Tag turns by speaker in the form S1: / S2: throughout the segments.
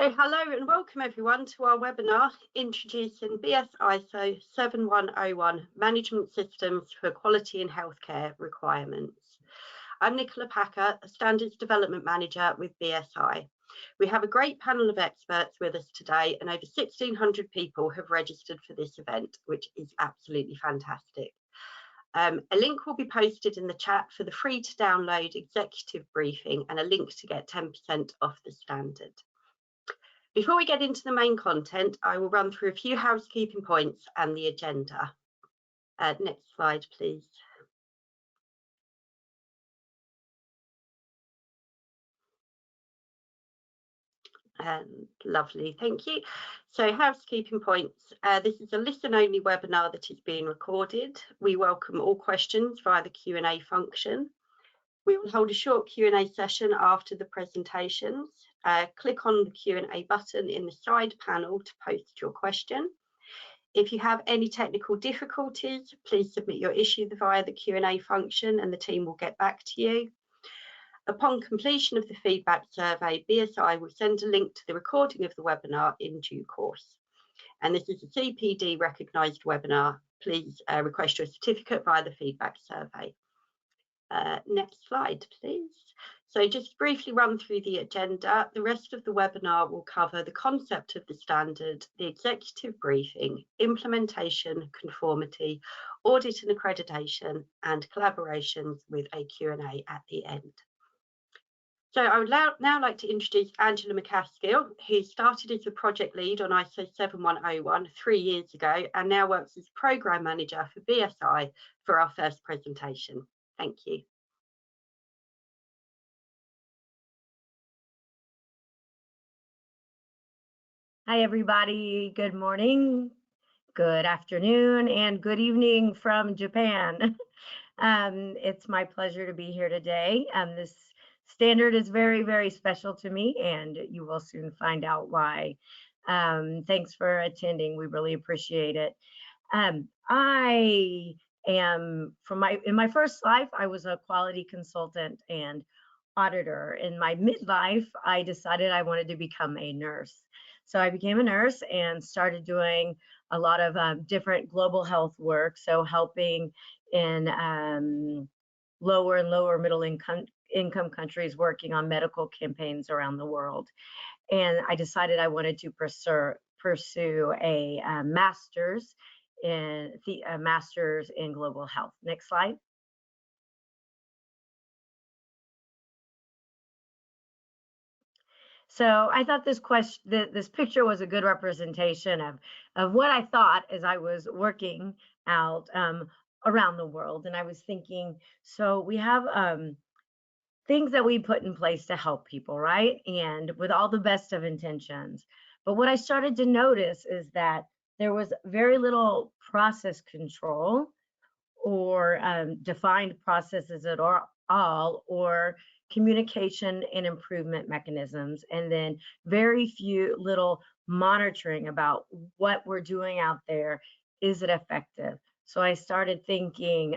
S1: So hello and welcome everyone to our webinar introducing BS ISO 7101 Management Systems for Quality in Healthcare Requirements. I'm Nicola Packer, a Standards Development Manager with BSI. We have a great panel of experts with us today and over 1,600 people have registered for this event, which is absolutely fantastic. A link will be posted in the chat for the free to download executive briefing and a link to get 10% off the standard. Before we get into the main content, I will run through a few housekeeping points and the agenda. Next slide, please. Lovely, thank you. So housekeeping points. This is a listen-only webinar that is being recorded. We welcome all questions via the Q&A function. We will hold a short Q&A session after the presentations. Click on the Q&A button in the side panel to post your question. If you have any technical difficulties, please submit your issue via the Q&A function and the team will get back to you. Upon completion of the feedback survey, BSI will send a link to the recording of the webinar in due course. And this is a CPD recognised webinar. Please request your certificate via the feedback survey. Next slide, please. So just briefly run through the agenda. The rest of the webinar will cover the concept of the standard, the executive briefing, implementation, conformity, audit and accreditation, and collaborations with a Q&A at the end. So I would now like to introduce Angela McCaskill, who started as a project lead on ISO 7101 3 years ago and now works as Programme Manager for BSI for our first presentation. Thank you.
S2: Hi, everybody. Good morning, good afternoon, and good evening from Japan. It's my pleasure to be here today. This standard is very, very special to me, and you will soon find out why. Thanks for attending. We really appreciate it. I am in my first life, I was a quality consultant and auditor. In my midlife, I decided I wanted to become a nurse. So I became a nurse and started doing a lot of different global health work. So helping in lower and lower middle income countries working on medical campaigns around the world. And I decided I wanted to pursue a master's in global health. Next slide. So I thought this picture was a good representation of what I thought as I was working out around the world. And I was thinking, so we have things that we put in place to help people, right? And with all the best of intentions. But what I started to notice is that there was very little process control or defined processes at all, or communication and improvement mechanisms, and then very little monitoring about what we're doing out there. Is it effective? So I started thinking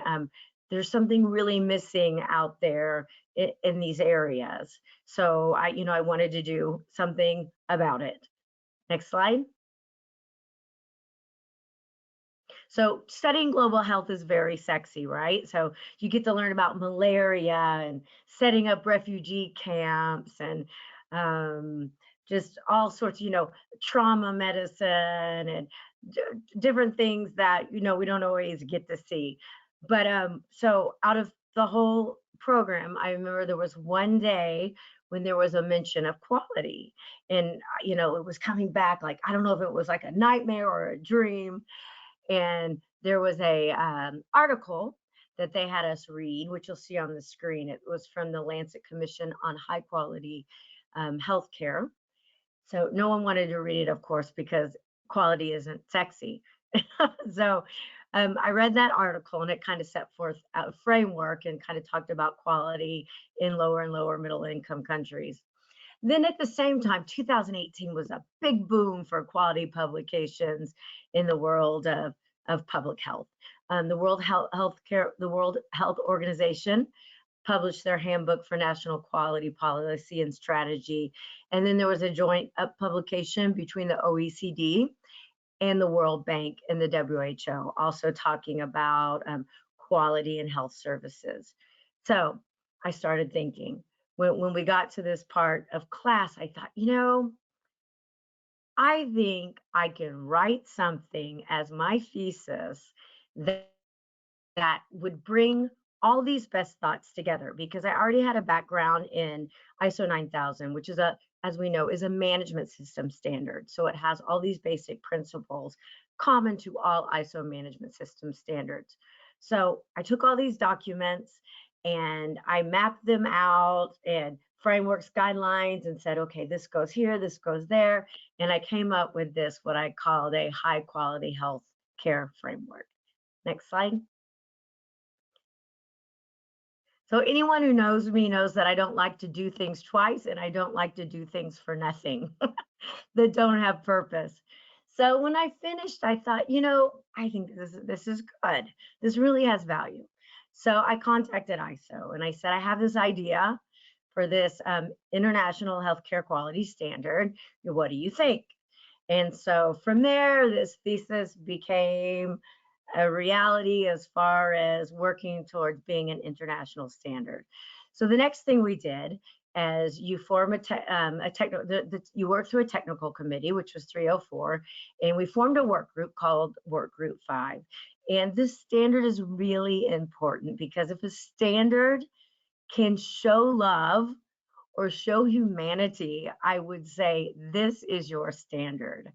S2: there's something really missing out there in these areas. So I wanted to do something about it. Next slide. So studying global health is very sexy, right? So you get to learn about malaria and setting up refugee camps and just all sorts, trauma medicine and different things that, we don't always get to see. But so out of the whole program, I remember there was one day when there was a mention of quality, and, it was coming back, like, I don't know if it was like a nightmare or a dream. And there was a article that they had us read, which you'll see on the screen. It was from the Lancet Commission on High Quality Healthcare. So no one wanted to read it, of course, because quality isn't sexy. So I read that article, and it kind of set forth a framework and kind of talked about quality in lower and lower middle income countries. Then at the same time, 2018 was a big boom for quality publications in the world of public health. The World Health Organization published their handbook for national quality policy and strategy. And then there was a joint publication between the OECD and the World Bank and the WHO, also talking about quality and health services. So I started thinking, when we got to this part of class, I thought, you know, I think I can write something as my thesis that would bring all these best thoughts together, because I already had a background in ISO 9000, which is as we know, is a management system standard. So it has all these basic principles common to all ISO management system standards. So I took all these documents and I mapped them out and frameworks, guidelines, and said, okay, this goes here, this goes there. And I came up with this, what I called a high quality health care framework. Next slide. So anyone who knows me knows that I don't like to do things twice, and I don't like to do things for nothing that don't have purpose. So when I finished, I thought, you know, I think this is good. This really has value. So I contacted ISO and I said, I have this idea for this international healthcare quality standard. What do you think? And so from there, this thesis became a reality as far as working towards being an international standard. So the next thing we did is you form you work through a technical committee, which was 304, and we formed a work group called Work Group 5. And this standard is really important, because if a standard can show love or show humanity, I would say this is your standard.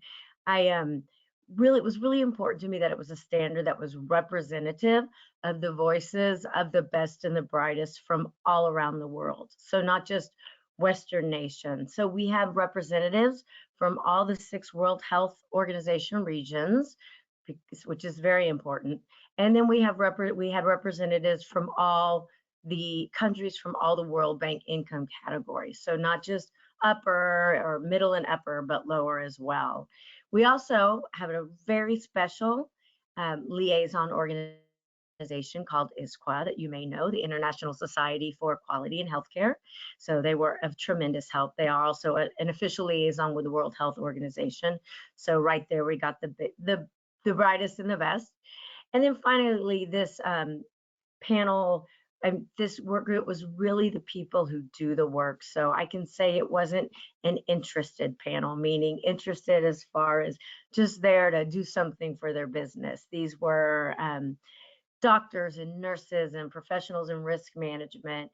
S2: It was really important to me that it was a standard that was representative of the voices of the best and the brightest from all around the world. So not just Western nations. So we have representatives from all the 6 World Health Organization regions, which is very important. And then we had representatives from all the countries from all the World Bank income categories. So not just upper or middle and upper, but lower as well. We also have a very special liaison organization called ISQA that you may know, the International Society for Quality in Healthcare. So they were of tremendous help. They are also an official liaison with the World Health Organization. So right there, we got the brightest and the best. And then finally, this panel, this work group was really the people who do the work. So I can say it wasn't an interested panel, meaning interested as far as just there to do something for their business. These were doctors and nurses and professionals in risk management,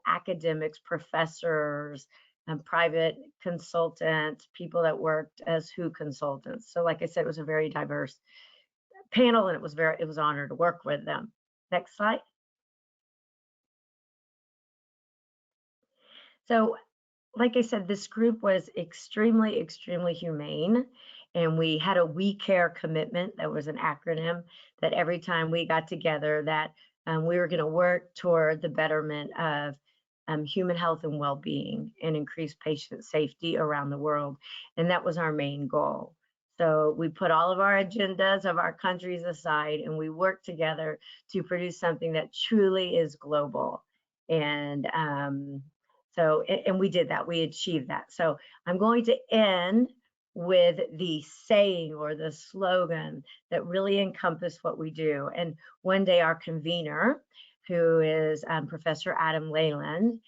S2: academics, professors, private consultants, people that worked as WHO consultants. So like I said, it was a very diverse panel, and it was an honor to work with them. Next slide. So like I said, this group was extremely, extremely humane. And we had a We Care commitment. That was an acronym that every time we got together that we were going to work toward the betterment of human health and well-being and increase patient safety around the world. And that was our main goal. So we put all of our agendas of our countries aside, and we worked together to produce something that truly is global. And we did that, we achieved that. So I'm going to end with the saying or the slogan that really encompass what we do. And one day our convener, who is Professor Adam Leyland,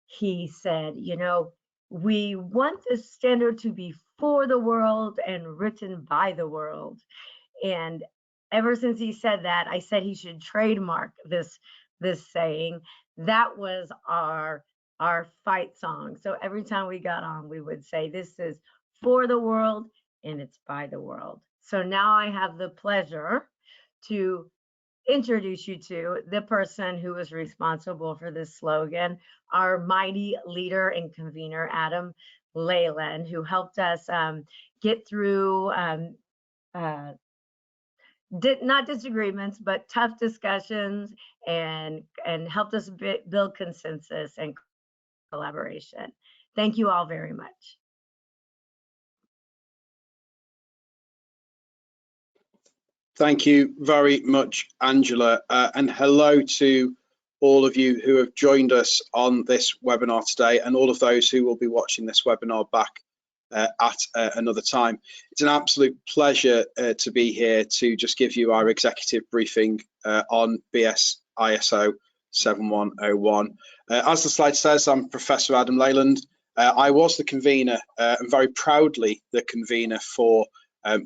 S2: he said, you know, we want this standard to be for the world and written by the world. And ever since he said that, I said he should trademark this saying. That was our fight song. So every time we got on, we would say, this is for the world and it's by the world. So now I have the pleasure to introduce you to the person who was responsible for this slogan, our mighty leader and convener, Adam Leyland, who helped us get through not disagreements, but tough discussions, and helped us build consensus and collaboration. Thank you all very much.
S3: Thank you very much, Angela, and hello to all of you who have joined us on this webinar today, and all of those who will be watching this webinar back at another time. It's an absolute pleasure to be here to just give you our executive briefing on BS ISO 7101. As the slide says, I'm Professor Adam Leyland. I was the convener, and very proudly the convener for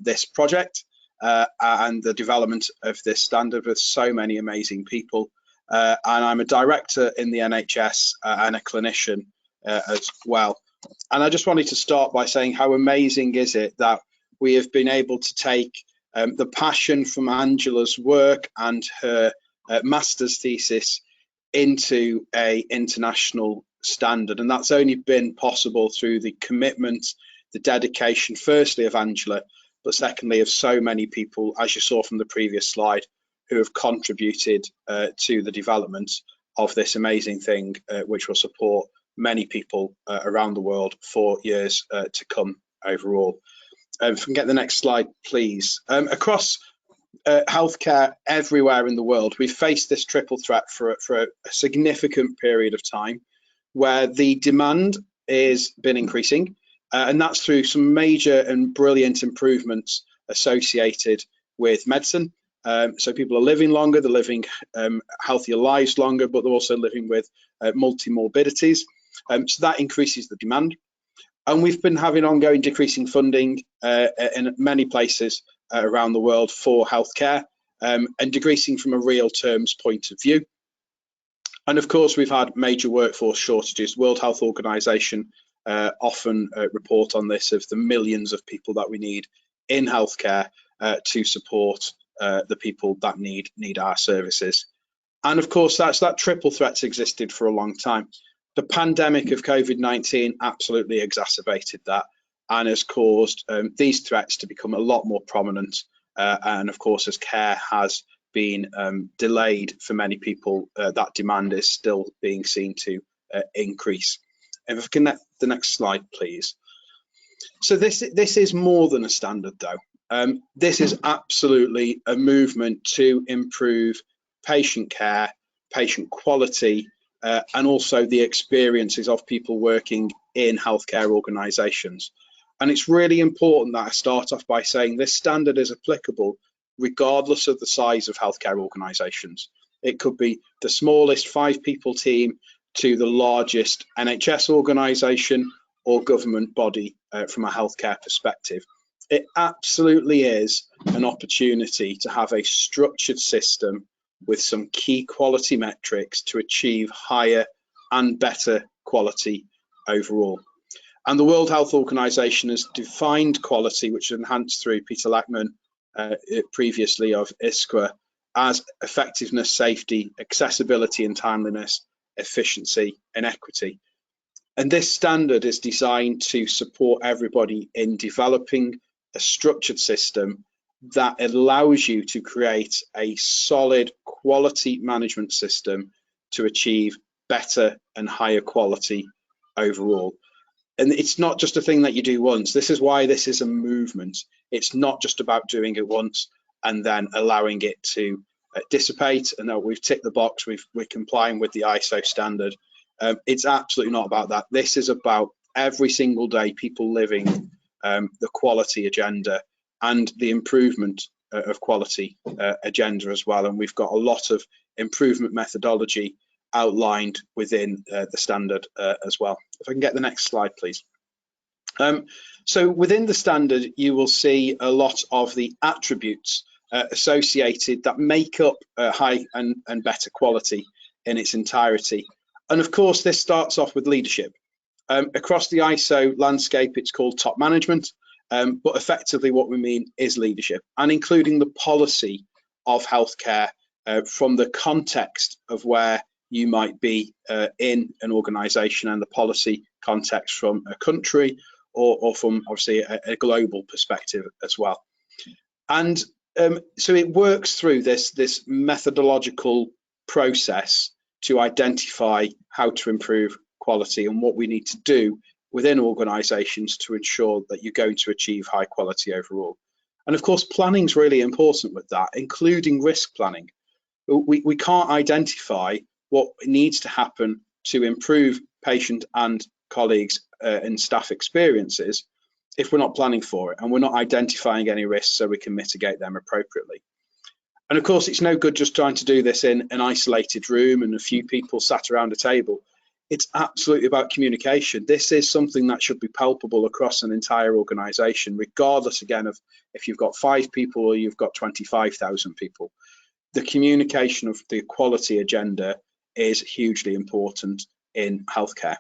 S3: this project and the development of this standard with so many amazing people. And I'm a director in the NHS and a clinician as well. And I just wanted to start by saying how amazing is it that we have been able to take the passion from Angela's work and her master's thesis into an international standard. And that's only been possible through the commitment, the dedication, firstly of Angela, but secondly of so many people, as you saw from the previous slide, who have contributed to the development of this amazing thing, which will support many people around the world for years to come overall. If we can get the next slide, please. Across healthcare everywhere in the world, we've faced this triple threat for a significant period of time, where the demand has been increasing, and that's through some major and brilliant improvements associated with medicine. So people are living longer, they're living healthier lives longer, but they're also living with multi-morbidities. So that increases the demand. And we've been having ongoing decreasing funding in many places around the world for healthcare, and decreasing from a real terms point of view. And of course, we've had major workforce shortages. World Health Organization often report on this, of the millions of people that we need in healthcare to support the people that need our services. And of course, that triple threat's existed for a long time. The pandemic of COVID-19 absolutely exacerbated that and has caused these threats to become a lot more prominent. And of course, as care has been delayed for many people, that demand is still being seen to increase. If we can get the next slide, please. So this is more than a standard, though. This is absolutely a movement to improve patient care, patient quality, and also the experiences of people working in healthcare organisations. And it's really important that I start off by saying this standard is applicable regardless of the size of healthcare organisations. It could be the smallest 5-people team to the largest NHS organisation or government body from a healthcare perspective. It absolutely is an opportunity to have a structured system with some key quality metrics to achieve higher and better quality overall. And the World Health Organization has defined quality, which is enhanced through Peter Lackman, previously of ISQA, as effectiveness, safety, accessibility and timeliness, efficiency and equity. And this standard is designed to support everybody in developing a structured system that allows you to create a solid quality management system to achieve better and higher quality overall. And it's not just a thing that you do once. This is why this is a movement. It's not just about doing it once and then allowing it to dissipate and that we've ticked the box, we're complying with the ISO standard. It's absolutely not about that. This is about every single day people living the quality agenda and the improvement of quality agenda as well. And we've got a lot of improvement methodology outlined within the standard as well. If I can get the next slide, please. So within the standard, you will see a lot of the attributes associated that make up high and better quality in its entirety. And of course, this starts off with leadership. Across the ISO landscape, it's called top management, but effectively what we mean is leadership, and including the policy of healthcare from the context of where you might be in an organisation and the policy context from a country or from obviously a global perspective as well. And so it works through this methodological process to identify how to improve quality and what we need to do within organisations to ensure that you're going to achieve high quality overall. And of course, planning is really important with that, including risk planning. We can't identify what needs to happen to improve patient and colleagues and staff experiences if we're not planning for it and we're not identifying any risks so we can mitigate them appropriately. And of course, it's no good just trying to do this in an isolated room and a few people sat around a table. It's absolutely about communication. This is something that should be palpable across an entire organisation, regardless, again, of if you've got 5 people or you've got 25,000 people. The communication of the quality agenda is hugely important in healthcare,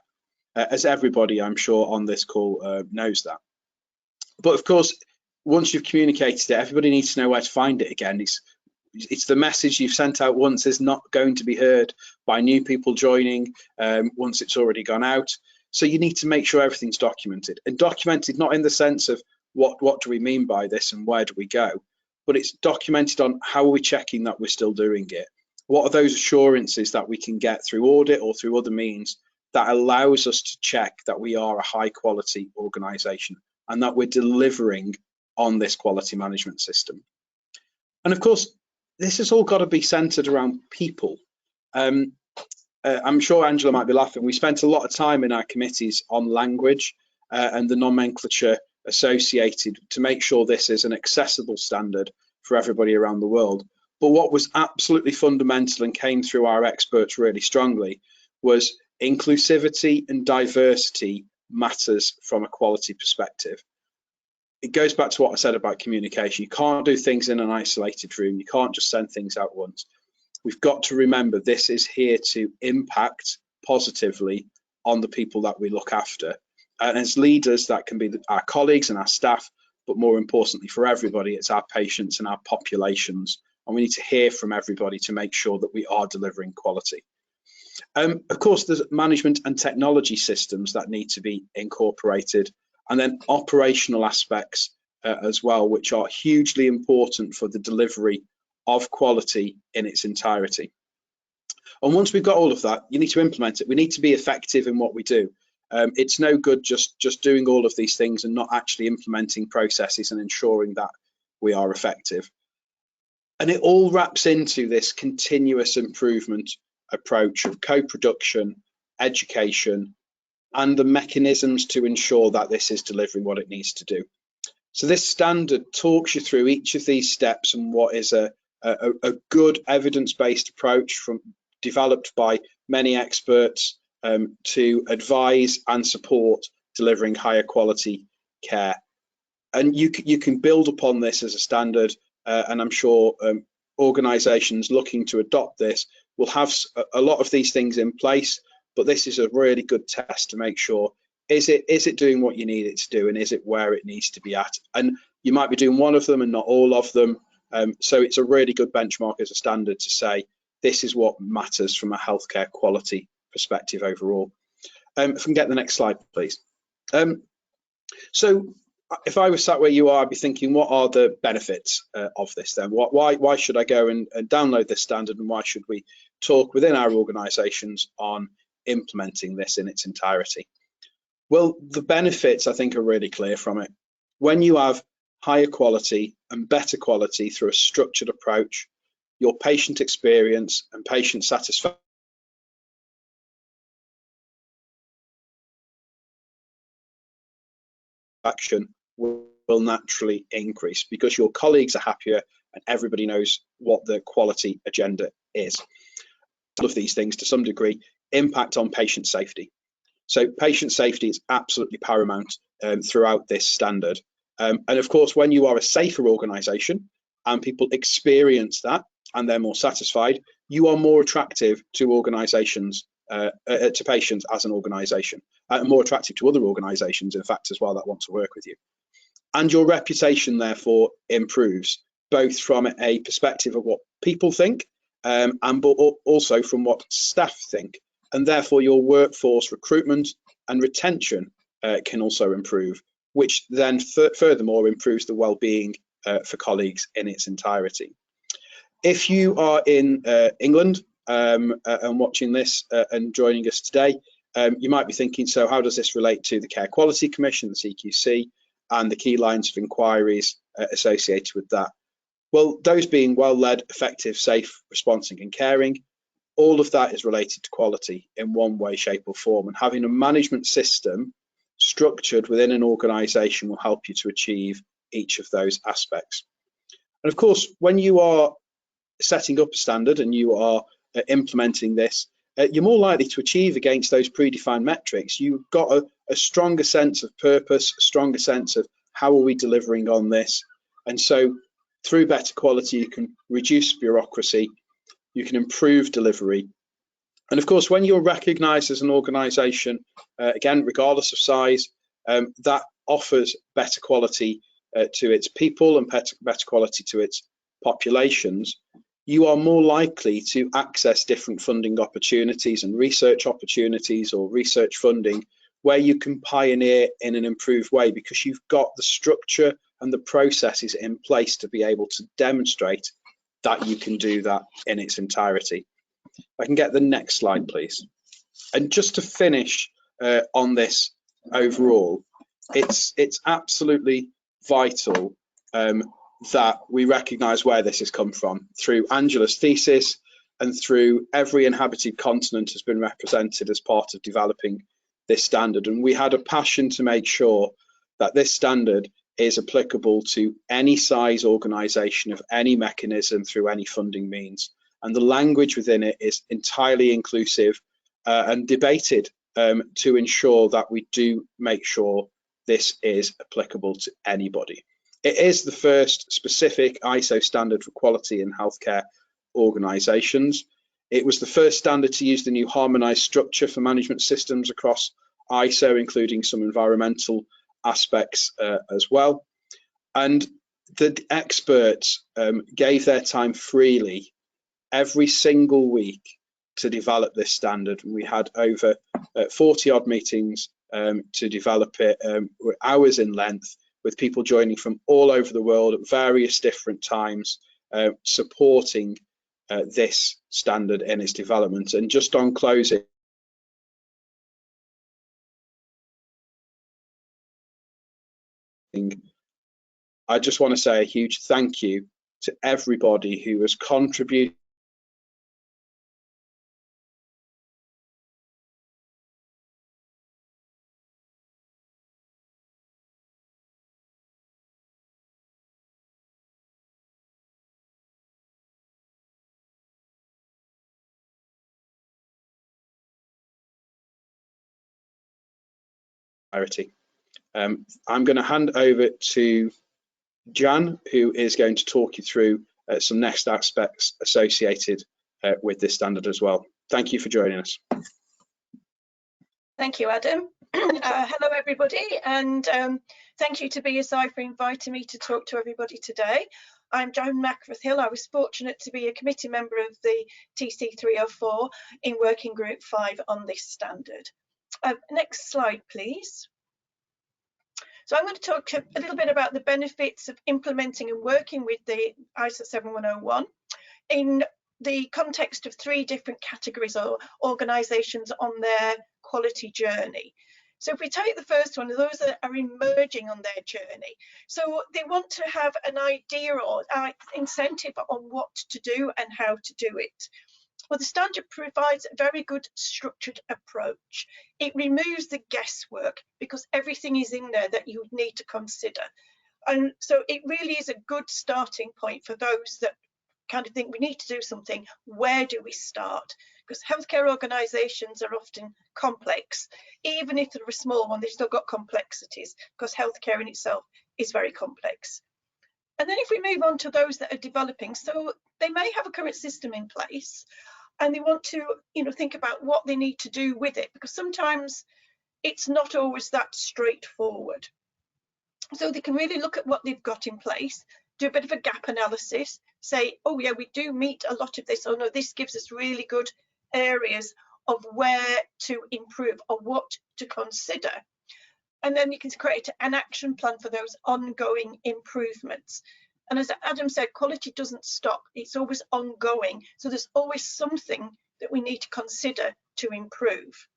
S3: as everybody, I'm sure, on this call knows that. But of course, once you've communicated it, everybody needs to know where to find it again. It's the message you've sent out once is not going to be heard by new people joining once it's already gone out. So you need to make sure everything's documented, and documented not in the sense of what do we mean by this and where do we go, but it's documented on how are we checking that we're still doing it. What are those assurances that we can get through audit or through other means that allows us to check that we are a high quality organisation and that we're delivering on this quality management system. And of course, this has all got to be centered around people. I'm sure Angela might be laughing. We spent a lot of time in our committees on language and the nomenclature associated to make sure this is an accessible standard for everybody around the world. But what was absolutely fundamental and came through our experts really strongly was inclusivity and diversity matters from a quality perspective. It goes back to what I said about communication. You can't do things in an isolated room. You can't just send things out once. We've got to remember this is here to impact positively on the people that we look after. And as leaders, that can be our colleagues and our staff, but more importantly for everybody, it's our patients and our populations. And we need to hear from everybody to make sure that we are delivering quality. Of course, there's management and technology systems that need to be incorporated, and then operational aspects as well, which are hugely important for the delivery of quality in its entirety. And once we've got all of that, you need to implement it. We need to be effective in what we do. It's no good just doing all of these things and not actually implementing processes and ensuring that we are effective. And it all wraps into this continuous improvement approach of co-production, education, and the mechanisms to ensure that this is delivering what it needs to do. So this standard talks you through each of these steps and what is a good evidence-based approach developed by many experts to advise and support delivering higher quality care. And you can build upon this as a standard, and I'm sure organisations looking to adopt this will have a lot of these things in place, but this is a really good test to make sure, is it doing what you need it to do, and is it where it needs to be at? And you might be doing one of them and not all of them, so it's a really good benchmark as a standard to say, this is what matters from a healthcare quality perspective overall. If we can get the next slide, please. So if I was sat where you are, I'd be thinking, what are the benefits of this then? Why should I go and download this standard, and why should we talk within our organisations on implementing this in its entirety? Well, the benefits I think are really clear from it. When you have higher quality and better quality through a structured approach, your patient experience and patient satisfaction will naturally increase because your colleagues are happier and everybody knows what the quality agenda is. All of these things to some degree impact on patient safety. So patient safety is absolutely paramount throughout this standard. And of course, when you are a safer organisation and people experience that and they're more satisfied, you are more attractive to organisations, to patients as an organisation, and more attractive to other organisations, in fact, as well, that want to work with you. And your reputation, therefore, improves, both from a perspective of what people think and also from what staff think. And therefore, your workforce recruitment and retention can also improve, which then furthermore improves the well-being for colleagues in its entirety. If you are in England and watching this and joining us today, you might be thinking, so how does this relate to the Care Quality Commission, the CQC, and the key lines of inquiries associated with that? Well, those being well-led, effective, safe, responsing and caring, all of that is related to quality in one way, shape or form, and having a management system structured within an organisation will help you to achieve each of those aspects. And of course, when you are setting up a standard and you are implementing this, you're more likely to achieve against those predefined metrics. You've got a stronger sense of purpose, a stronger sense of how are we delivering on this. And so through better quality, you can reduce bureaucracy, you can improve delivery. And of course, when you're recognised as an organisation, again, regardless of size, that offers better quality to its people and better quality to its populations, you are more likely to access different funding opportunities and research opportunities or research funding where you can pioneer in an improved way, because you've got the structure and the processes in place to be able to demonstrate that you can do that in its entirety. I can get the next slide, please. And just to finish on this overall, it's absolutely vital that we recognise where this has come from through Angela's thesis and through every inhabited continent has been represented as part of developing this standard. And we had a passion to make sure that this standard is applicable to any size organisation of any mechanism through any funding means. And the language within it is entirely inclusive and debated to ensure that we do make sure this is applicable to anybody. It is the first specific ISO standard for quality in healthcare organisations. It was the first standard to use the new harmonised structure for management systems across ISO, including some environmental aspects as well. And the experts gave their time freely every single week to develop this standard. We had over 40 odd meetings to develop it, hours in length, with people joining from all over the world at various different times, supporting this standard in its development. And just on closing, I just want to say a huge thank you to everybody who has contributed clarity. I'm going to hand over to Jan, who is going to talk you through some next aspects associated with this standard as well. Thank you for joining us.
S4: Thank you, Adam. Hello, everybody, and thank you to BSI for inviting me to talk to everybody today. I'm Joan Mackworth-Hill. I was fortunate to be a committee member of the TC304 in Working Group 5 on this standard. Next slide, please. So I'm going to talk a little bit about the benefits of implementing and working with the ISO 7101 in the context of 3 different categories or organisations on their quality journey. So if we take the first one, those that are emerging on their journey. So they want to have an idea or incentive on what to do and how to do it. Well, the standard provides a very good structured approach. It removes the guesswork because everything is in there that you would need to consider. And so it really is a good starting point for those that kind of think we need to do something. Where do we start? Because healthcare organisations are often complex. Even if they're a small one, they've still got complexities because healthcare in itself is very complex. And then if we move on to those that are developing, so they may have a current system in place and they want to, think about what they need to do with it, because sometimes it's not always that straightforward. So they can really look at what they've got in place, do a bit of a gap analysis, say, oh yeah, we do meet a lot of this, oh no, this gives us really good areas of where to improve or what to consider. And then you can create an action plan for those ongoing improvements. And as Adam said, quality doesn't stop, it's always ongoing. So there's always something that we need to consider to improve.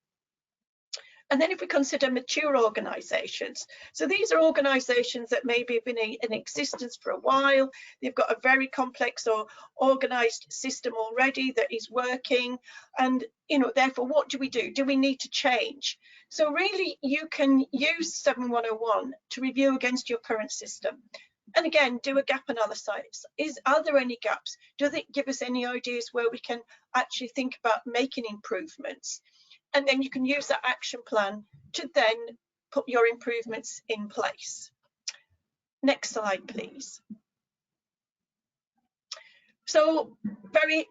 S4: And then if we consider mature organisations, so these are organisations that maybe have been in existence for a while, they've got a very complex or organised system already that is working, and therefore what do we do? Do we need to change? So really you can use 7101 to review against your current system. And again, do a gap analysis. Are there any gaps? Do they give us any ideas where we can actually think about making improvements? And then you can use that action plan to then put your improvements in place. Next slide, please. So very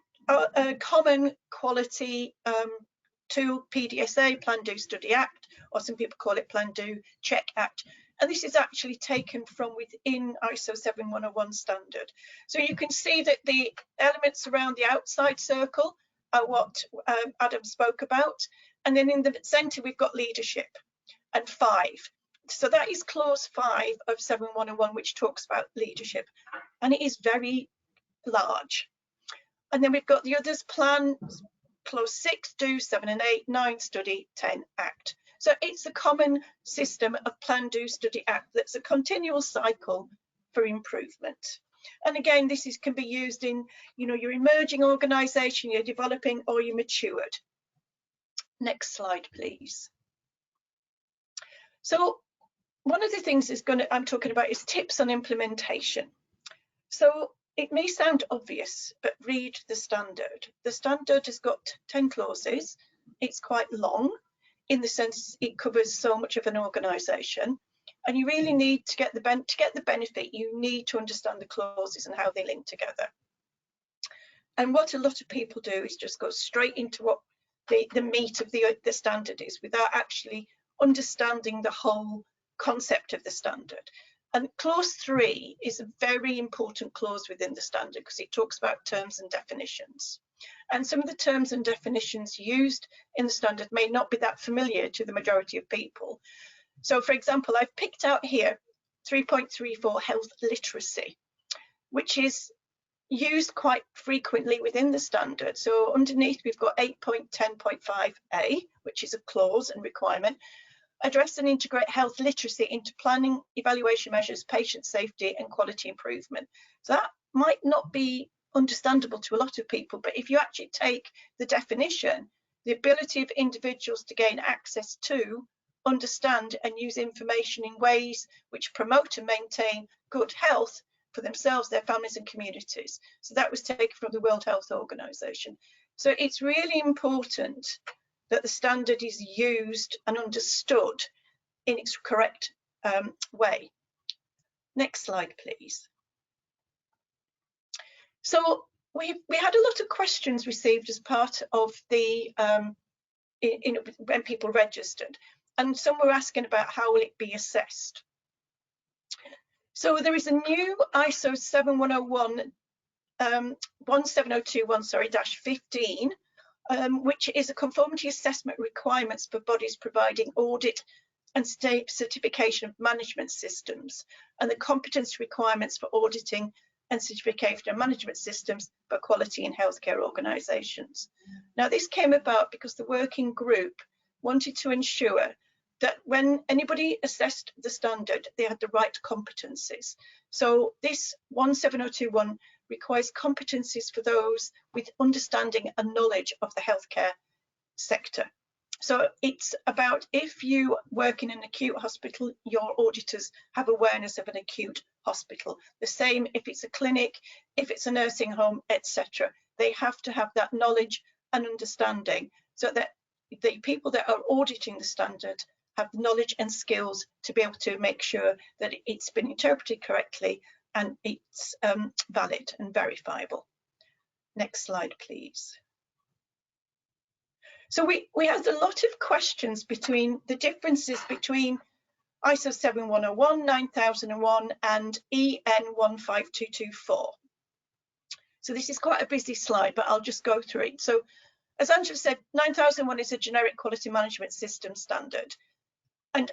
S4: common quality tool, PDSA, Plan, Do, Study, Act, or some people call it Plan, Do, Check, Act. And this is actually taken from within ISO 7101 standard. So you can see that the elements around the outside circle are what Adam spoke about. And then in the center, we've got leadership and 5. So that is clause 5 of 7101, which talks about leadership. And it is very large. And then we've got the others: plan, clause 6, do, 7 and 8, 9, study, 10, act. So it's a common system of plan, do, study, act that's a continual cycle for improvement. And again, this can be used in your emerging organisation, you're developing, or you're matured. Next slide, please. So one of the things I'm talking about is tips on implementation. So it may sound obvious, but read the standard. The standard has got 10 clauses. It's quite long in the sense it covers so much of an organisation, and you really need to get the benefit. You need to understand the clauses and how they link together. And what a lot of people do is just go straight into what the meat of the standard is without actually understanding the whole concept of the standard. And clause 3 is a very important clause within the standard because it talks about terms and definitions. And some of the terms and definitions used in the standard may not be that familiar to the majority of people. So for example, I've picked out here 3.34 health literacy, which is used quite frequently within the standard. So underneath we've got 8.10.5a, which is a clause and requirement: address and integrate health literacy into planning, evaluation measures, patient safety and quality improvement. So that might not be understandable to a lot of people, but if you actually take the definition, the ability of individuals to gain access to, understand and use information in ways which promote and maintain good health for themselves, their families and communities. So that was taken from the World Health Organization. So it's really important that the standard is used and understood in its correct way. Next slide, please. So we had a lot of questions received as part of the when people registered, and some were asking about how will it be assessed. So there is a new ISO 7101 17021-15, which is a conformity assessment requirements for bodies providing audit and certification of management systems, and the competence requirements for auditing and certification of management systems for quality in healthcare organisations. Now, this came about because the working group wanted to ensure that when anybody assessed the standard, they had the right competencies. So this 17021 requires competencies for those with understanding and knowledge of the healthcare sector. So it's about, if you work in an acute hospital, your auditors have awareness of an acute hospital. The same if it's a clinic, if it's a nursing home, etc. They have to have that knowledge and understanding so that the people that are auditing the standard have knowledge and skills to be able to make sure that it's been interpreted correctly and it's valid and verifiable. Next slide, please. So we had a lot of questions between the differences between ISO 7101, 9001 and EN 15224. So this is quite a busy slide, but I'll just go through it. So as Angela said, 9001 is a generic quality management system standard, and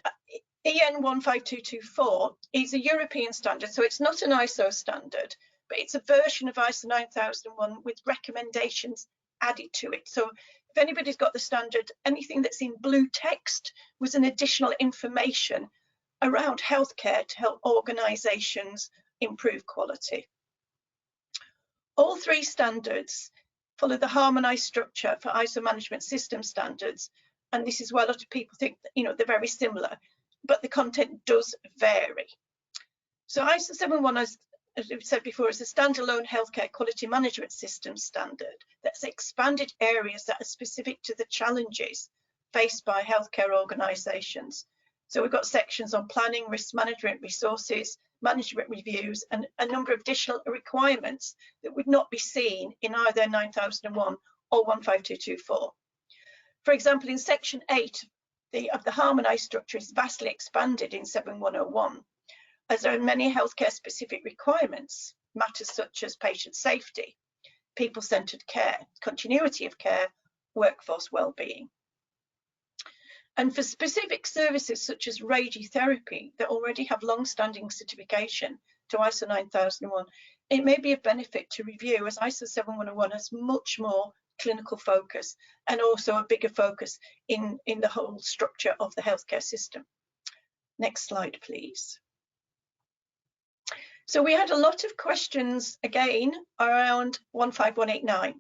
S4: EN 15224 is a European standard, so it's not an ISO standard, but it's a version of ISO 9001 with recommendations added to it. So if anybody's got the standard, anything that's in blue text was an additional information around healthcare to help organisations improve quality. All three standards follow the harmonised structure for ISO management system standards, and this is why a lot of people think that, you know, they're very similar, but the content does vary. So ISO 7.1, as we've said before, is a standalone healthcare quality management system standard that's expanded areas that are specific to the challenges faced by healthcare organisations. So we've got sections on planning, risk management, resources, management reviews, and a number of additional requirements that would not be seen in either 9001 or 15224. For example, in section 8 of the harmonised structure is vastly expanded in 7101, as there are many healthcare specific requirements, matters such as patient safety, people-centred care, continuity of care, workforce wellbeing. And for specific services such as radiotherapy that already have long-standing certification to ISO 9001, it may be of benefit to review, as ISO 7101 has much more clinical focus and also a bigger focus in the whole structure of the healthcare system. Next slide, please. So we had a lot of questions again around 15189,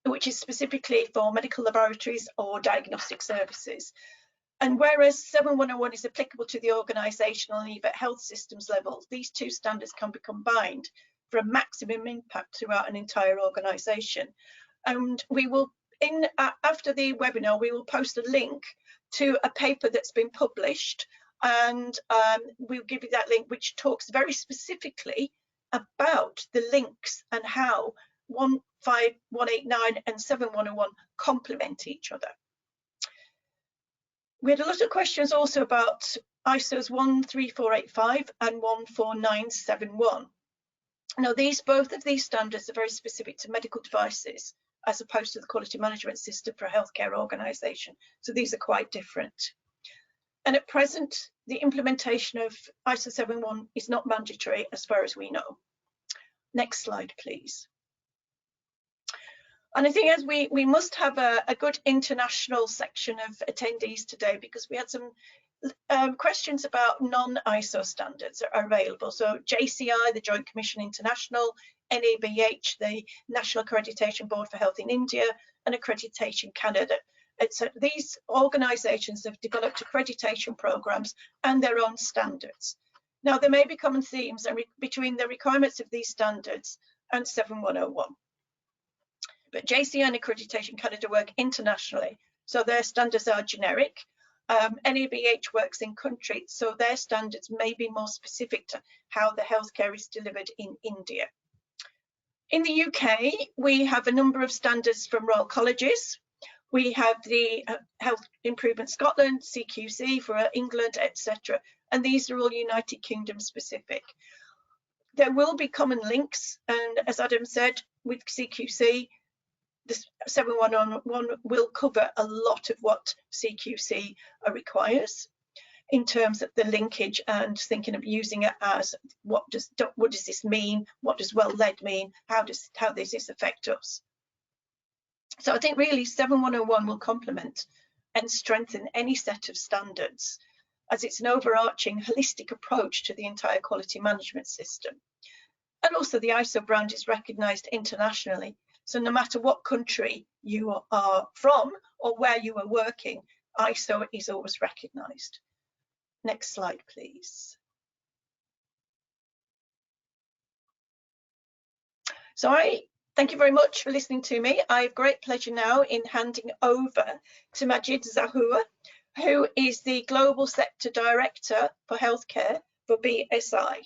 S4: which is specifically for medical laboratories or diagnostic services. And whereas 7101 is applicable to the organisational and even health systems level, these two standards can be combined for a maximum impact throughout an entire organisation. And we will, after the webinar, we will post a link to a paper that's been published, and we'll give you that link, which talks very specifically about the links and how 15189 and 7101 complement each other. We had a lot of questions also about ISOs 13485 and 14971. Now, both of these standards are very specific to medical devices as opposed to the quality management system for a healthcare organisation. So these are quite different. And at present, the implementation of ISO 71 is not mandatory as far as we know. Next slide, please. And I think as we must have a good international section of attendees today, because we had some questions about non-ISO standards that are available. So JCI, the Joint Commission International, NABH, the National Accreditation Board for Health in India, and Accreditation Canada. These organisations have developed accreditation programmes and their own standards. Now, there may be common themes between the requirements of these standards and 7101. But JCI and Accreditation Canada work internationally, so their standards are generic. NABH works in country, so their standards may be more specific to how the healthcare is delivered in India. In the UK, we have a number of standards from Royal Colleges. We have the Health Improvement Scotland, CQC for England, etc. And these are all United Kingdom specific. There will be common links, and as Adam said, with CQC, the 7101 will cover a lot of what CQC requires in terms of the linkage and thinking of using it as what does this mean? What does well led mean? How does this affect us? So I think really 7101 will complement and strengthen any set of standards, as it's an overarching holistic approach to the entire quality management system. And also the ISO brand is recognised internationally. So no matter what country you are from or where you are working, ISO is always recognised. Next slide, please. So I thank you very much for listening to me. I have great pleasure now in handing over to Majid Zahur, who is the Global Sector Director for Healthcare for BSI.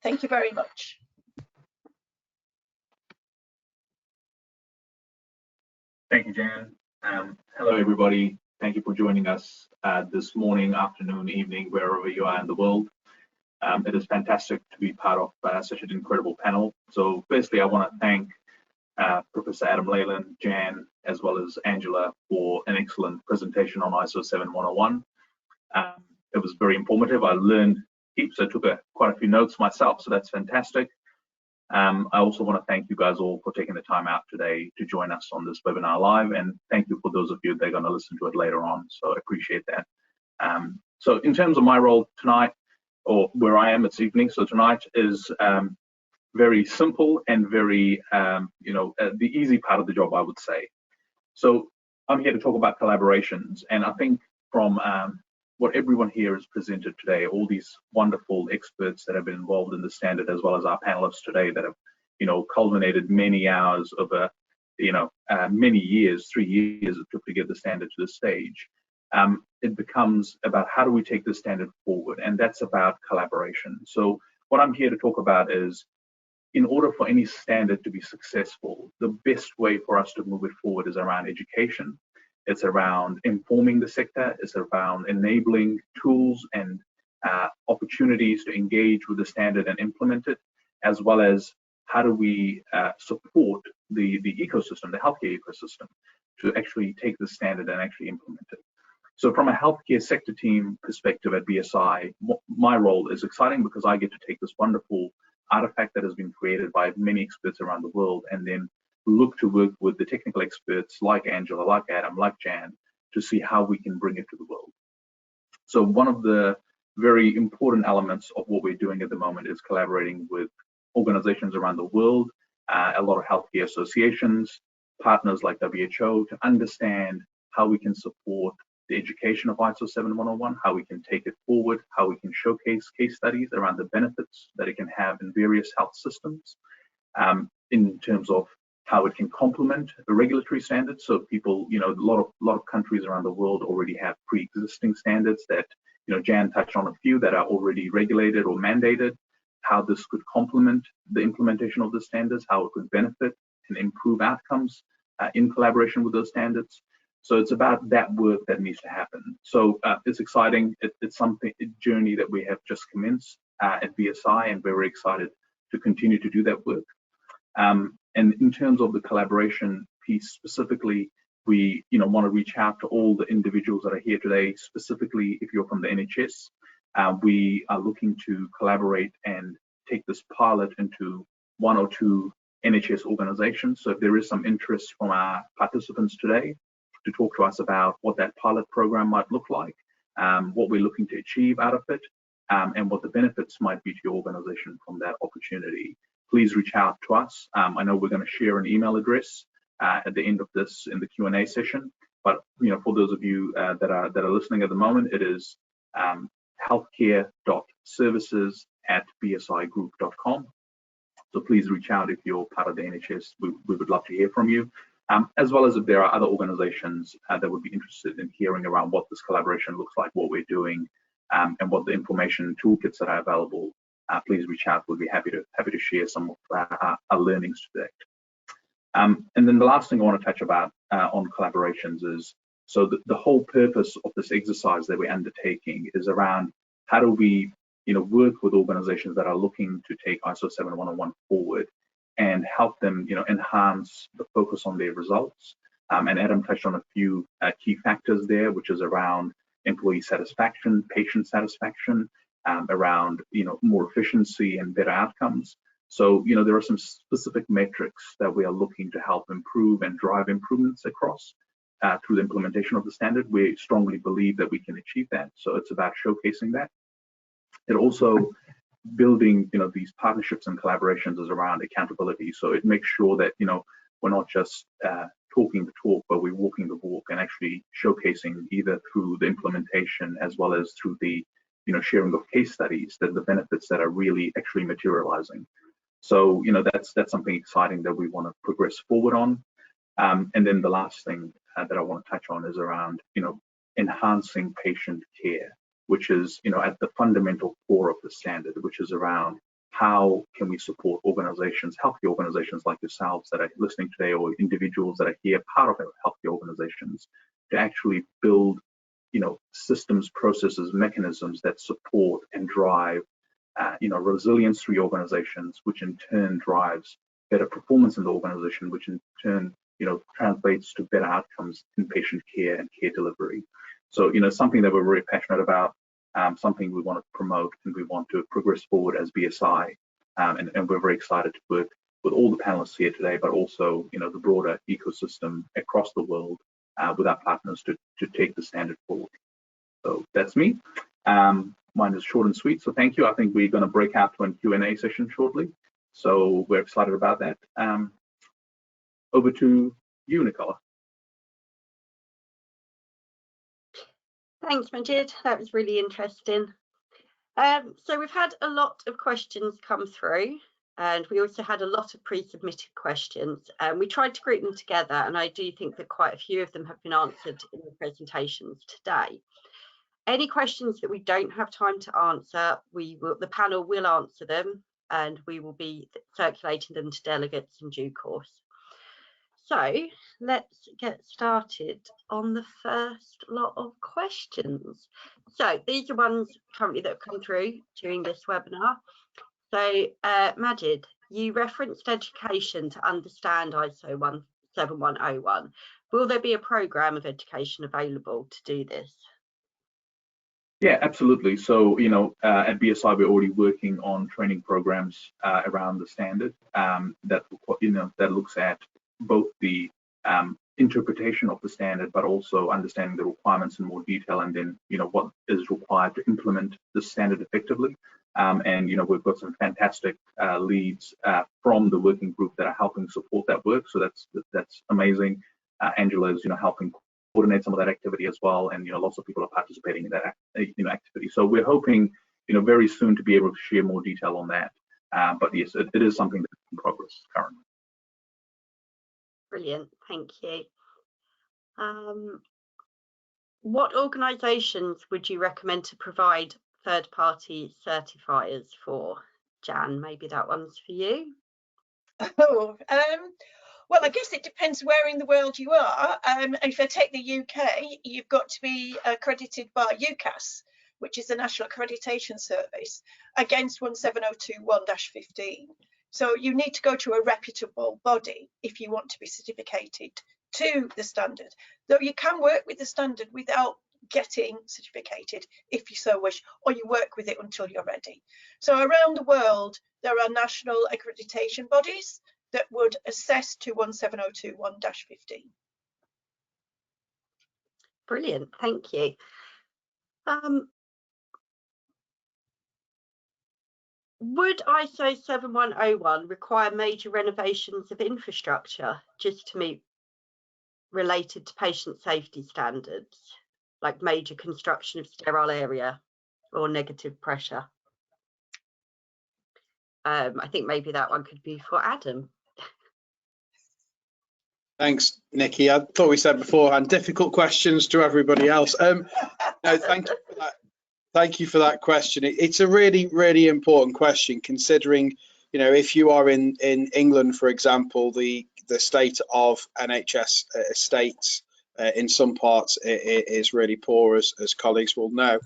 S4: Thank you very much.
S5: Thank you, Jan. Hello, everybody. Thank you for joining us this morning, afternoon, evening, wherever you are in the world. It is fantastic to be part of such an incredible panel. So firstly, I want to thank Professor Adam Leyland, Jan, as well as Angela for an excellent presentation on ISO 7101. It was very informative. I learned heaps. I took quite a few notes myself, so that's fantastic. I also want to thank you guys all for taking the time out today to join us on this webinar live, and thank you for those of you that are going to listen to it later on. So I appreciate that. So in terms of my role tonight, or where I am this evening, so tonight is very simple and very, the easy part of the job, I would say. So I'm here to talk about collaborations, and I think from what everyone here has presented today, all these wonderful experts that have been involved in the standard, as well as our panelists today that have, culminated many hours of many years, 3 years it took to get the standard to this stage. It becomes about how do we take the standard forward, and that's about collaboration. So what I'm here to talk about is, in order for any standard to be successful, the best way for us to move it forward is around education. It's around informing the sector. It's around enabling tools and opportunities to engage with the standard and implement it, as well as how do we support the ecosystem, the healthcare ecosystem, to actually take the standard and actually implement it. So from a healthcare sector team perspective at BSI, my role is exciting because I get to take this wonderful artifact that has been created by many experts around the world and then look to work with the technical experts like Angela, like Adam, like Jan, to see how we can bring it to the world. So one of the very important elements of what we're doing at the moment is collaborating with organizations around the world, a lot of healthcare associations, partners like WHO, to understand how we can support the education of ISO 7101, how we can take it forward, how we can showcase case studies around the benefits that it can have in various health systems, in terms of how it can complement the regulatory standards. So people, a lot of countries around the world already have pre-existing standards that, Jan touched on a few that are already regulated or mandated, how this could complement the implementation of the standards, how it could benefit and improve outcomes in collaboration with those standards. So it's about that work that needs to happen. So it's exciting. It's a journey that we have just commenced at BSI, and we're very excited to continue to do that work. And in terms of the collaboration piece specifically, we want to reach out to all the individuals that are here today, specifically if you're from the NHS. We are looking to collaborate and take this pilot into 1 or 2 NHS organizations. So if there is some interest from our participants today to talk to us about what that pilot program might look like, what we're looking to achieve out of it, and what the benefits might be to your organization from that opportunity, please reach out to us. I know we're going to share an email address at the end of this in the Q&A session, but for those of you that are listening at the moment, it is healthcare.services@bsigroup.com. So please reach out if you're part of the NHS. We would love to hear from you, as well as if there are other organizations that would be interested in hearing around what this collaboration looks like, what we're doing, and what the information toolkits that are available. Please reach out. We'll be happy to share some of our learnings today. And then the last thing I want to touch about on collaborations is, so the whole purpose of this exercise that we're undertaking is around how do we work with organizations that are looking to take ISO 7101 forward and help them enhance the focus on their results. And Adam touched on a few key factors there, which is around employee satisfaction, patient satisfaction, around more efficiency and better outcomes. So there are some specific metrics that we are looking to help improve and drive improvements across through the implementation of the standard. We strongly believe that we can achieve that. So it's about showcasing that. It also building these partnerships and collaborations is around accountability. So it makes sure that we're not just talking the talk, but we're walking the walk and actually showcasing either through the implementation as well as through the sharing of case studies that the benefits that are really actually materializing. So that's something exciting that we want to progress forward on. And then the last thing that I want to touch on is around enhancing patient care, which is at the fundamental core of the standard, which is around how can we support organizations, healthcare organizations like yourselves that are listening today, or individuals that are here, part of healthcare organizations, to actually build systems, processes, mechanisms that support and drive resilience through organizations, which in turn drives better performance in the organization, which in turn translates to better outcomes in patient care and care delivery. So something that we're very passionate about, something we want to promote and we want to progress forward as BSI. and we're very excited to work with all the panelists here today, but also the broader ecosystem across the world with our partners to take the standard forward. So that's me. Mine is short and sweet, so thank you. I think we're going to break out to a Q&A session shortly, so we're excited about that. Over to you, Nicola.
S1: Thanks, Majid. That was really interesting. So we've had a lot of questions come through, and we also had a lot of pre-submitted questions. We tried to group them together, and I do think that quite a few of them have been answered in the presentations today. Any questions that we don't have time to answer, the panel will answer them, and we will be circulating them to delegates in due course. So let's get started on the first lot of questions. So these are ones currently that have come through during this webinar. So Majid, you referenced education to understand ISO 17101. Will there be a programme of education available to do this?
S5: Yeah, absolutely. So, at BSI, we're already working on training programs around the standard that looks at both the interpretation of the standard, but also understanding the requirements in more detail, and then what is required to implement the standard effectively. And we've got some fantastic leads from the working group that are helping support that work. So that's amazing. Angela is helping coordinate some of that activity as well, and lots of people are participating in that activity. So we're hoping very soon to be able to share more detail on that. But yes, it is something that's in progress currently.
S1: Brilliant, thank you. What organisations would you recommend to provide third-party certifiers for? Jan, maybe that one's for you.
S4: Oh, well, I guess it depends where in the world you are. If I take the UK, you've got to be accredited by UCAS, which is the National Accreditation Service, against 17021-15. So you need to go to a reputable body if you want to be certificated to the standard, though you can work with the standard without getting certificated if you so wish, or you work with it until you're ready. So around the world, there are national accreditation bodies that would assess to 17021-15.
S1: Brilliant, thank you. Would ISO 7101 require major renovations of infrastructure just to meet related to patient safety standards, like major construction of sterile area or negative pressure? I think maybe that one could be for Adam.
S3: Thanks, Nikki. I thought we said beforehand, difficult questions to everybody else. No, thank you for that. Thank you for that question. It's a really, really important question, considering, if you are in England, for example, the state of NHS estates in some parts is really poor, as colleagues will know.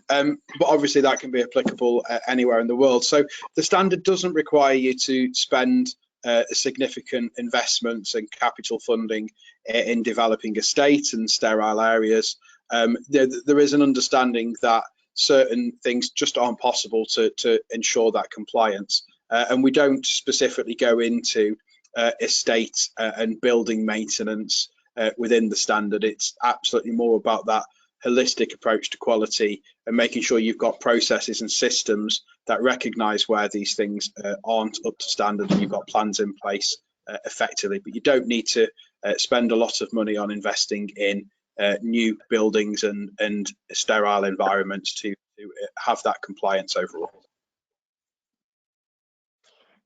S3: But obviously that can be applicable anywhere in the world. So the standard doesn't require you to spend significant investments and capital funding in developing estates and sterile areas. There is an understanding that certain things just aren't possible to ensure that compliance, and we don't specifically go into estate and building maintenance within the standard. It's absolutely more about that holistic approach to quality and making sure you've got processes and systems that recognize where these things aren't up to standard, and you've got plans in place effectively. But you don't need to spend a lot of money on investing in new buildings and sterile environments to have that compliance overall.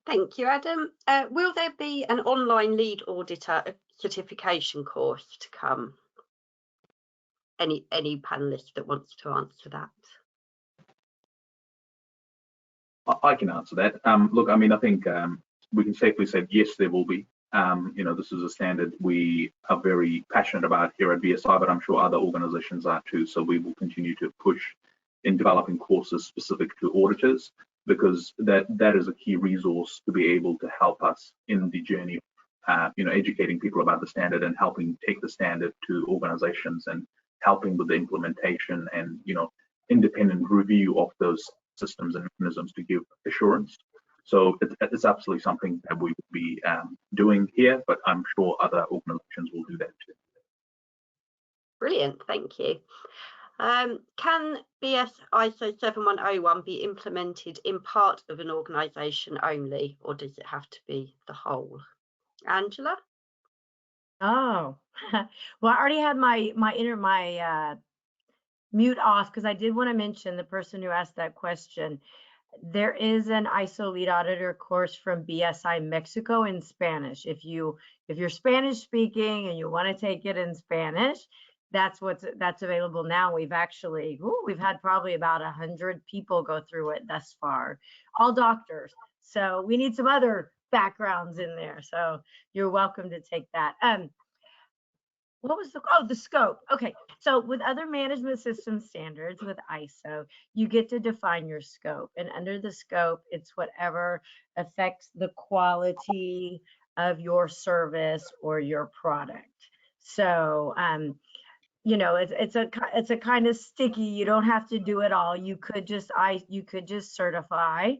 S1: Thank you, Adam. Will there be an online lead auditor certification course to come? Any panelist that wants to answer that?
S5: I can answer that. Look, I mean, I think we can safely say yes, there will be. This is a standard we are very passionate about here at BSI, but I'm sure other organizations are too. So we will continue to push in developing courses specific to auditors, because that is a key resource to be able to help us in the journey of, educating people about the standard and helping take the standard to organizations and helping with the implementation and, independent review of those systems and mechanisms to give assurance. So it's absolutely something that we will be doing here, but I'm sure other organizations will do that too.
S1: Brilliant, thank you. Can BS ISO 7101 be implemented in part of an organisation only, or does it have to be the whole? Angela?
S2: Oh, well, I already had my mute off because I did want to mention the person who asked that question. There is an ISO lead auditor course from BSI Mexico in Spanish. If you're Spanish speaking and you want to take it in Spanish, that's available now. We've actually we've had probably about 100 people go through it thus far, all doctors. So we need some other backgrounds in there. So you're welcome to take that. What was the scope? Okay, so with other management system standards with ISO, you get to define your scope, and under the scope, it's whatever affects the quality of your service or your product. So you know, it's a kind of sticky. You don't have to do it all. You could just certify.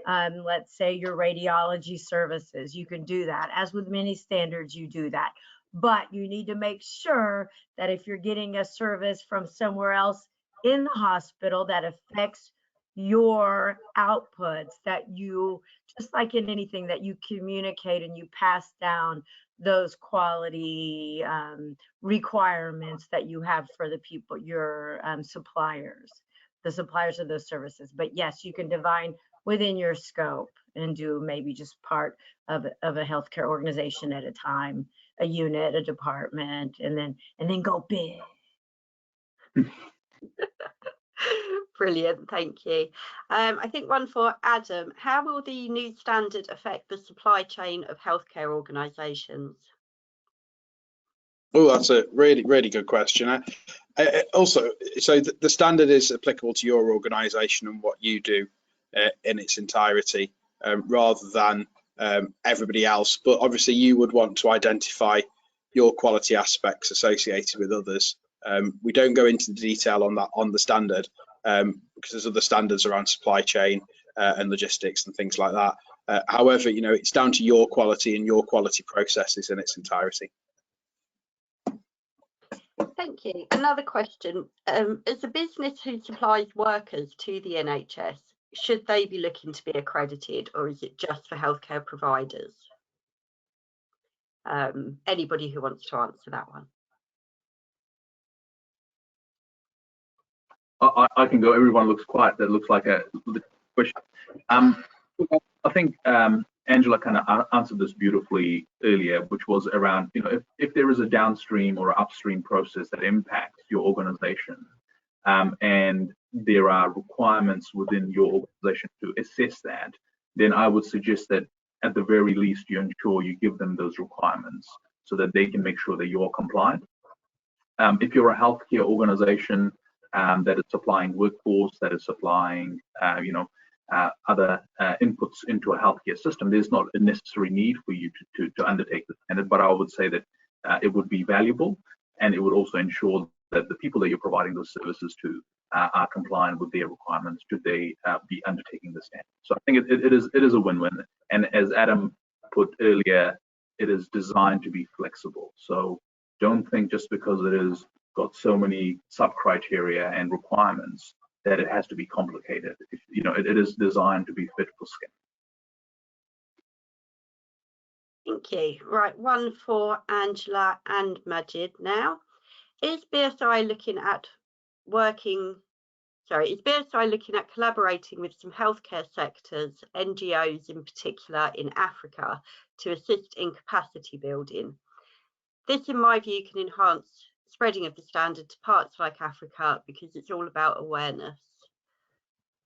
S2: Let's say your radiology services, you can do that. As with many standards, you do that. But you need to make sure that if you're getting a service from somewhere else in the hospital that affects your outputs, that you, just like in anything, that you communicate and you pass down those quality requirements that you have for the people, your suppliers, the suppliers of those services. But yes, you can define within your scope and do maybe just part of a healthcare organization at a time, a unit, a department, and then go big.
S1: Brilliant, thank you. I think one for Adam. How will the new standard affect the supply chain of healthcare organisations?
S3: Oh, that's a really, really good question. Also, so the standard is applicable to your organisation and what you do in its entirety, rather than everybody else. But obviously, you would want to identify your quality aspects associated with others. We don't go into the detail on that on the standard, because there's other standards around supply chain and logistics and things like that. However, you know, it's down to your quality and your quality processes in its entirety.
S1: Thank you. Another question. As a business who supplies workers to the NHS, should they be looking to be accredited, or is it just for healthcare providers? Anybody who wants to answer that one.
S5: I can go. Everyone looks quiet. That looks like a question. I think Angela kind of answered this beautifully earlier, which was around, you know, if there is a downstream or upstream process that impacts your organization, and there are requirements within your organization to assess that, then I would suggest that at the very least you ensure you give them those requirements so that they can make sure that you're compliant. If you're a healthcare organization that is supplying workforce, that is supplying, other inputs into a healthcare system, there's not a necessary need for you to undertake the standard, but I would say that it would be valuable, and it would also ensure that the people that you're providing those services to are compliant with their requirements should they be undertaking the standard. So I think it is a win-win, and as Adam put earlier, it is designed to be flexible. So don't think just because it has got so many sub-criteria and requirements that it has to be complicated. You know, it is designed to be fit for scale.
S1: Thank you. Right, one for Angela and Majid now. Is BSI looking at collaborating with some healthcare sectors, NGOs in particular in Africa, to assist in capacity building? This, in my view, can enhance spreading of the standard to parts like Africa, because it's all about awareness.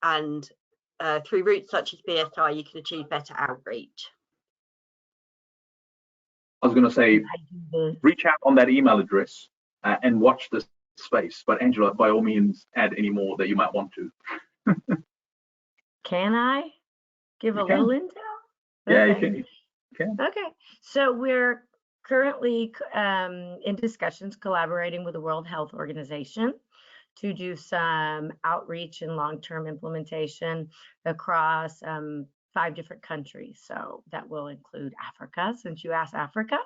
S1: And through routes such as BSI, you can achieve better outreach.
S5: I was going to say, reach out on that email address and watch this space. But Angela, by all means, add any more that you might want to.
S2: Can I give a little intel?
S5: Yeah,
S2: Okay.
S5: you can.
S2: Okay, so we're currently in discussions collaborating with the World Health Organization to do some outreach and long-term implementation across 5 different countries. So that will include Africa, since you asked Africa,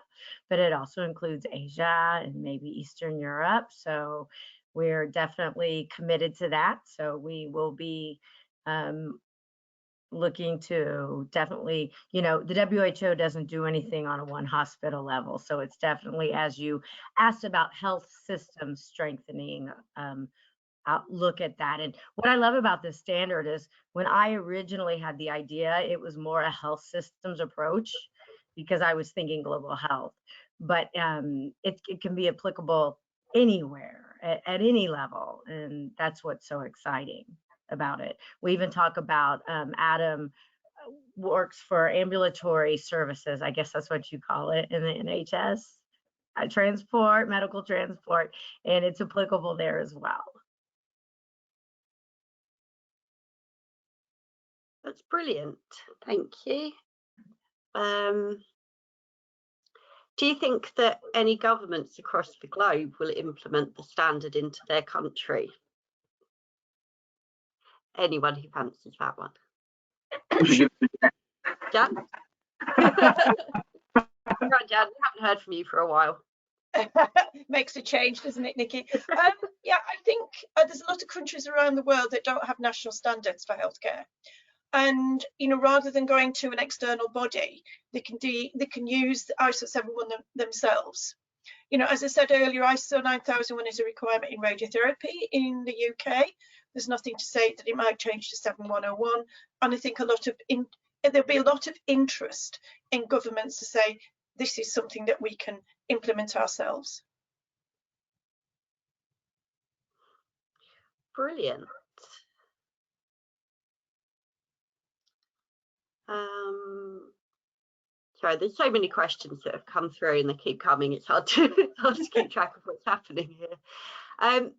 S2: but it also includes Asia and maybe Eastern Europe. So we're definitely committed to that. So we will be looking to definitely, you know, the WHO doesn't do anything on a one hospital level. So it's definitely, as you asked about health systems strengthening, I'll look at that. And what I love about this standard is when I originally had the idea, it was more a health systems approach because I was thinking global health, but it can be applicable anywhere at any level. And that's what's so exciting about it. We even talk about Adam works for ambulatory services. I guess that's what you call it in the NHS, transport, medical transport, and it's applicable there as well.
S1: That's brilliant. Thank you. Do you think that any governments across the globe will implement the standard into their country? Anyone who fancies that one? Jan? Right, Jan, we haven't heard from you for a while.
S4: Makes a change, doesn't it, Nikki? Yeah, I think there's a lot of countries around the world that don't have national standards for healthcare. And, you know, rather than going to an external body, they can use the ISO 711 themselves. You know, as I said earlier, ISO 9001 is a requirement in radiotherapy in the UK. There's nothing to say that it might change to 7101. And I think there'll be a lot of interest in governments to say, this is something that we can implement ourselves.
S1: Brilliant. Sorry, there's so many questions that have come through and they keep coming. It's hard to keep track of what's happening here.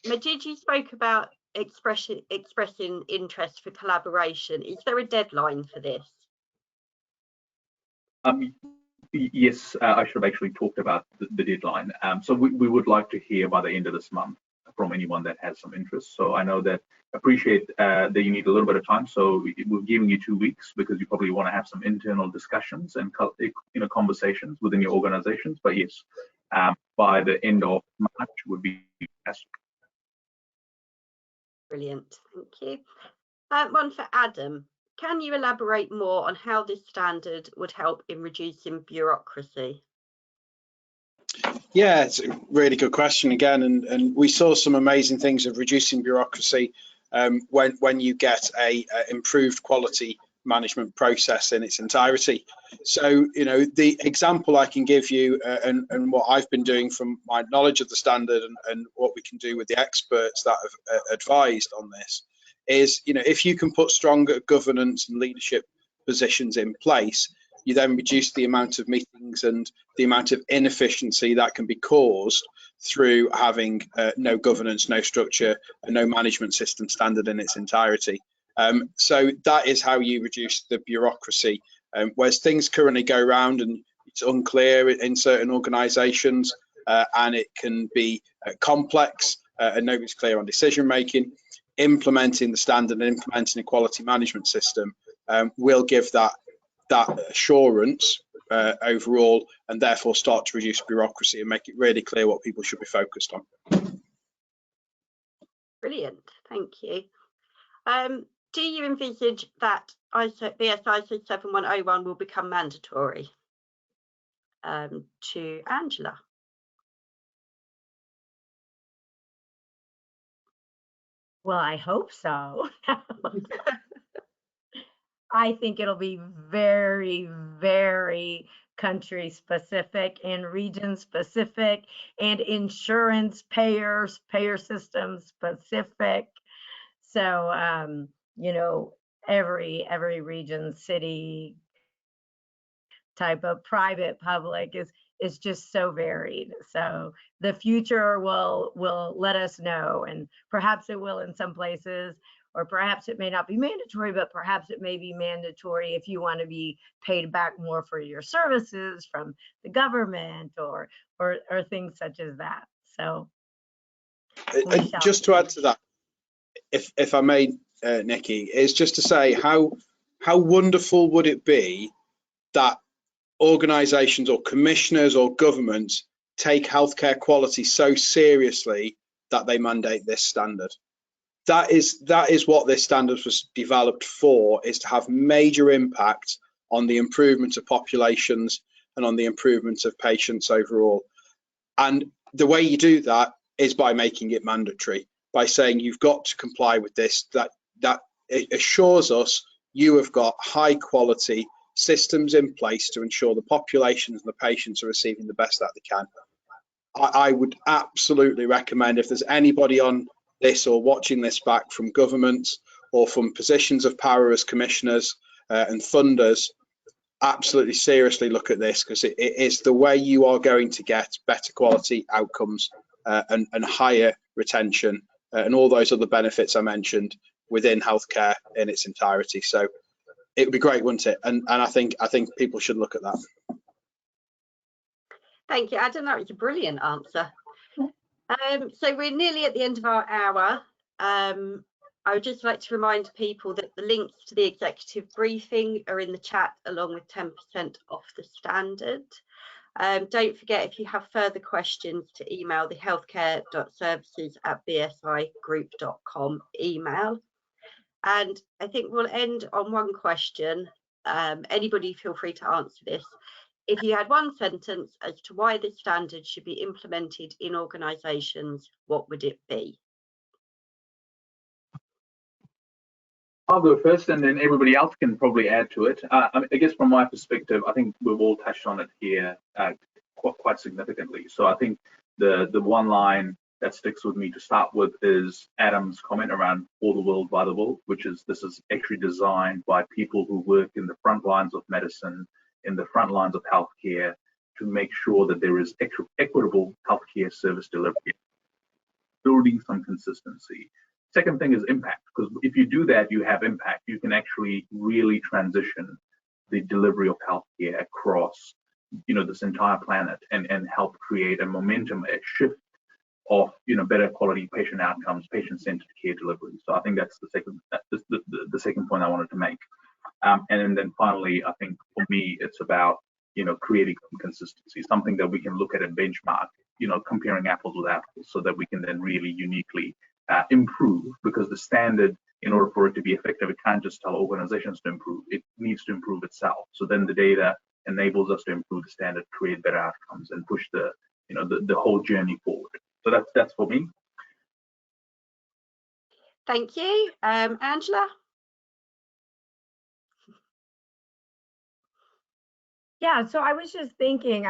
S1: Majid, you spoke about expressing interest for collaboration. Is there a deadline for this?
S5: Yes, I should have actually talked about the deadline. So we would like to hear by the end of this month from anyone that has some interest. So I know that appreciate that you need a little bit of time. So we're giving you 2 weeks because you probably want to have some internal discussions and conversations within your organizations. But yes, by the end of March would be best.
S1: Brilliant, thank you. One for Adam. Can you elaborate more on how this standard would help in reducing bureaucracy?
S3: Yeah, it's a really good question again, and we saw some amazing things of reducing bureaucracy when you get a improved quality management process in its entirety. So, you know, the example I can give you and what I've been doing from my knowledge of the standard and what we can do with the experts that have advised on this is, you know, if you can put stronger governance and leadership positions in place, you then reduce the amount of meetings and the amount of inefficiency that can be caused through having no governance, no structure, and no management system standard in its entirety. So that is how you reduce the bureaucracy. Whereas things currently go around and it's unclear in certain organisations and it can be complex and nobody's clear on decision making. Implementing the standard and implementing a quality management system will give that assurance overall, and therefore start to reduce bureaucracy and make it really clear what people should be focused on.
S1: Brilliant, thank you. Do you envisage that BS ISO 7101 will become mandatory? To Angela.
S2: Well, I hope so. I think it'll be very, very country specific and region specific and insurance payer system specific. So, you know, every region, city, type of private, public is just so varied. So the future will let us know, and perhaps it will in some places, or perhaps it may not be mandatory, but perhaps it may be mandatory if you want to be paid back more for your services from the government or things such as that. So
S3: just to add to that, if I may, Nikki, is just to say how how wonderful would it be that organisations or commissioners or governments take healthcare quality so seriously that they mandate this standard? That is what this standard was developed for, is to have major impact on the improvement of populations and on the improvement of patients overall. And the way you do that is by making it mandatory, by saying you've got to comply with this. That it assures us you have got high quality systems in place to ensure the populations and the patients are receiving the best that they can. I would absolutely recommend, if there's anybody on this or watching this back from governments or from positions of power as commissioners and funders, absolutely seriously look at this, because it is the way you are going to get better quality outcomes and higher retention and all those other benefits I mentioned within healthcare in its entirety. So it would be great, wouldn't it? And I think people should look at that.
S1: Thank you, Adam. That was a brilliant answer. So we're nearly at the end of our hour. I would just like to remind people that the links to the executive briefing are in the chat, along with 10% off the standard. Don't forget, if you have further questions, to email the healthcare.services@bsigroup.com email. And I think we'll end on one question. Anybody feel free to answer this. If you had one sentence as to why this standard should be implemented in organisations, what would it be?
S5: I'll go first, and then everybody else can probably add to it. I guess from my perspective, I think we've all touched on it here quite significantly. So I think the one line that sticks with me to start with is Adam's comment around for the world by the world, which is this is actually designed by people who work in the front lines of medicine, in the front lines of healthcare, to make sure that there is equitable healthcare service delivery, building some consistency. Second thing is impact, because if you do that, you have impact. You can actually really transition the delivery of healthcare across, this entire planet, and help create a momentum, a shift of, better quality patient outcomes, patient-centered care delivery. So I think that's the second point I wanted to make. And then finally, I think for me, it's about, creating some consistency, something that we can look at and benchmark, comparing apples with apples, so that we can then really uniquely improve, because the standard, in order for it to be effective, it can't just tell organizations to improve, it needs to improve itself. So then the data enables us to improve the standard, create better outcomes, and push the whole journey forward. So that's for me.
S1: Thank you. Angela?
S2: Yeah, so I was just thinking,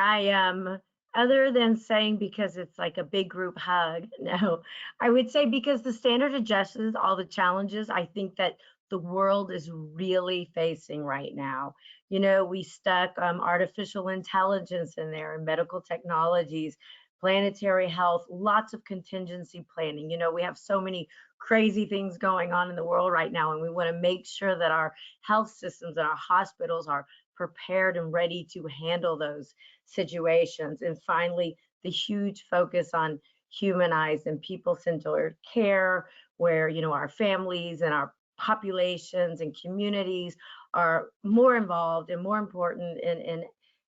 S2: other than saying because it's like a big group hug, no, I would say because the standard addresses all the challenges I think that the world is really facing right now. We stuck artificial intelligence in there, and medical technologies, planetary health, lots of contingency planning. We have so many crazy things going on in the world right now, and we want to make sure that our health systems and our hospitals are prepared and ready to handle those situations. And finally, the huge focus on humanized and people-centered care, where our families and our populations and communities are more involved and more important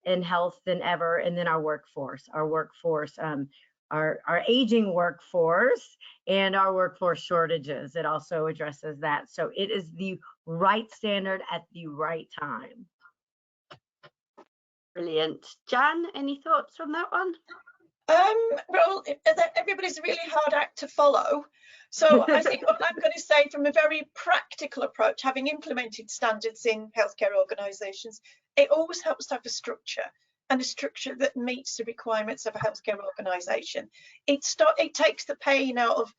S2: in health than ever. And then our workforce, our aging workforce, and our workforce shortages. It also addresses that. So it is the right standard at the right time.
S1: Brilliant. Jan, any thoughts on that one?
S4: Well, everybody's a really hard act to follow. So I think what I'm going to say, from a very practical approach, having implemented standards in healthcare organisations, it always helps to have a structure, and a structure that meets the requirements of a healthcare organisation. It takes the pain out of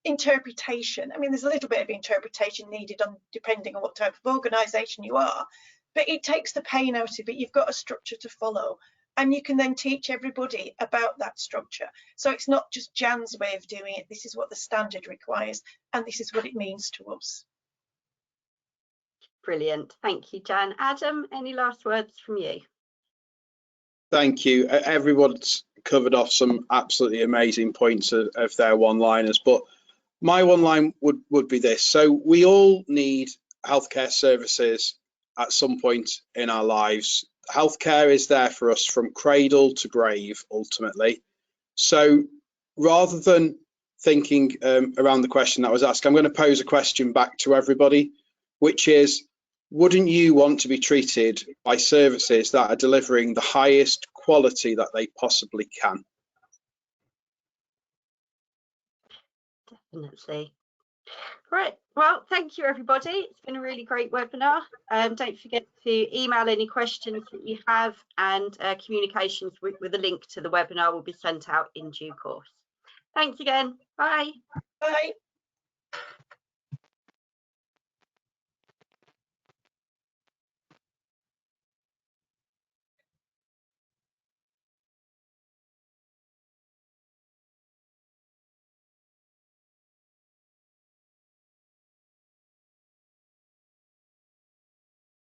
S4: interpretation. I mean, there's a little bit of interpretation needed depending on what type of organisation you are, but it takes the pain out of it. You've got a structure to follow, and you can then teach everybody about that structure. So it's not just Jan's way of doing it. This is what the standard requires, and this is what it means to us.
S1: Brilliant. Thank you, Jan. Adam, any last words from you?
S3: Thank you. Everyone's covered off some absolutely amazing points of their one-liners, but my one line would be this. So we all need healthcare services at some point in our lives. Healthcare is there for us from cradle to grave, ultimately. So rather than thinking around the question that was asked, I'm going to pose a question back to everybody, which is, wouldn't you want to be treated by services that are delivering the highest quality that they possibly can?
S1: Definitely. Right, well, thank you everybody. It's been a really great webinar. Don't forget to email any questions that you have, and communications with a link to the webinar will be sent out in due course. Thanks again. Bye.
S4: Bye.